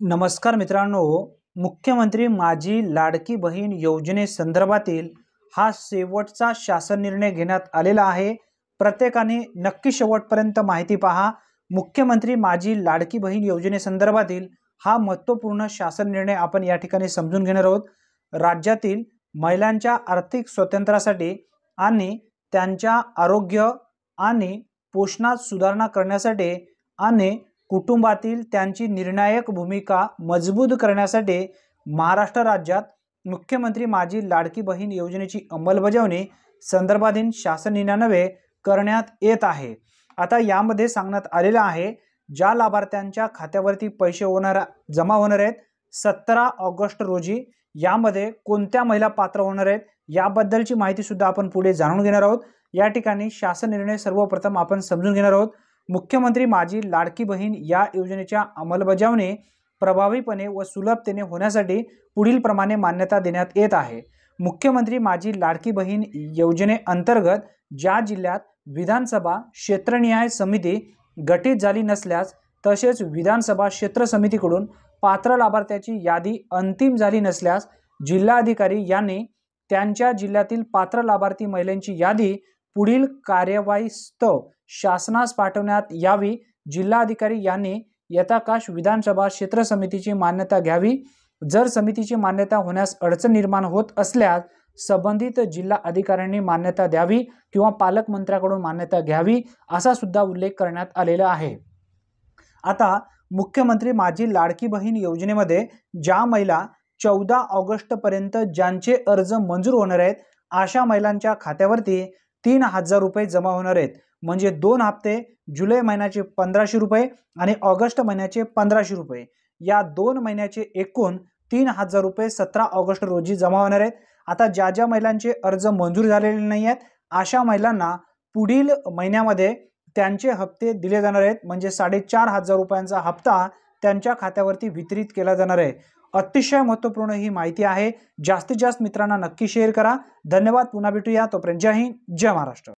नमस्कार मित्रांनो, मुख्यमंत्री माझी लाडकी बहीण योजनेसंदर्भातील हा शेवटचा शासन निर्णय घेण्यात आलेला आहे। प्रत्येकाने नक्की शेवटपर्यंत माहिती पहा। मुख्यमंत्री माझी लाडकी बहीण योजनेसंदर्भातील हा महत्त्वपूर्ण शासन निर्णय आपण या ठिकाणी समजून घेणार आहोत। राज्यातील महिलांच्या आर्थिक स्वातंत्र्यासाठी आणि त्यांच्या आरोग्य आणि पोषणात सुधारणा करण्यासाठी आणि कुटुंबातील त्यांची निर्णायक भूमिका मजबूत करण्यासाठी महाराष्ट्र राज्यात मुख्यमंत्री माझी लाडकी बहीण योजनेची अंमलबजावणी संदर्भातील शासन निर्णय करण्यात येत आहे। आता यामध्ये सांगण्यात आलेलं आहे, ज्या लाभार्थ्यांच्या खात्यावरती पैसे जमा होणार आहेत 17 ऑगस्ट रोजी, यामध्ये कोणत्या महिला पात्र होणार आहेत याबद्दलची माहिती सुद्धा आपण पुढे जाणून घेणार आहोत। या ठिकाणी शासन निर्णय सर्वप्रथम आपण समजून घेणार आहोत। मुख्यमंत्री माझी लाडकी बहीण या योजनेच्या अंमलबजावणी प्रभावीपणे व सुलभतेने होण्यासाठी पुढील प्रमाणे मान्यता देण्यात येत आहे। मुख्यमंत्री माझी लाडकी बहीण योजनेअंतर्गत ज्या जिल्ह्यात विधानसभा क्षेत्रनिहाय समिती गठीत झाली नसल्यास तसेच विधानसभा क्षेत्र समितीकडून पात्र लाभार्थ्याची यादी अंतिम झाली नसल्यास जिल्हाधिकारी यांनी त्यांच्या जिल्ह्यातील पात्र लाभार्थी महिलांची यादी पुढील कार्यवाहीस्तव शासनास पाठवण्यात यावी। जिल्हाधिकारी यांनी यथाकाश विधानसभा क्षेत्र समितीची मान्यता घ्यावी। जर समितीची मान्यता होण्यास अडचण निर्माण होत असल्यास संबंधित जिल्हा अधिकाऱ्यांनी मान्यता द्यावी किंवा पालकमंत्र्याकडून मान्यता घ्यावी असा सुद्धा उल्लेख करण्यात आलेला आहे। आता मुख्यमंत्री माझी लाडकी बहीण योजनेमध्ये ज्या महिला 14 ऑगस्ट पर्यंत ज्यांचे अर्ज मंजूर होणार आहेत अशा महिलांच्या खात्यावरती 3000 रुपये जमा होणार आहेत। म्हणजे 2 हप्ते जुलै महिन्याचे 1500 रुपये आणि ऑगस्ट महिन्याचे 1500 रुपये, या 2 महिन्याचे एकूण 3000 रुपये 17 ऑगस्ट रोजी जमा होणार आहेत। आता ज्या ज्या महिलांचे अर्ज मंजूर झालेले नाही आहेत अशा महिलांना पुढील महिन्यामध्ये त्यांचे हप्ते दिले जाणार आहेत। म्हणजे 4500 रुपयांचा हप्ता त्यांच्या खात्यावरती वितरित केला जाणार आहे। अतिशय महत्त्वपूर्ण ही माहिती आहे। जास्तीत जास्त मित्रांना नक्की शेअर करा। धन्यवाद। पुन्हा भेटूया, तोपर्यंत जय हिंद, जय महाराष्ट्र।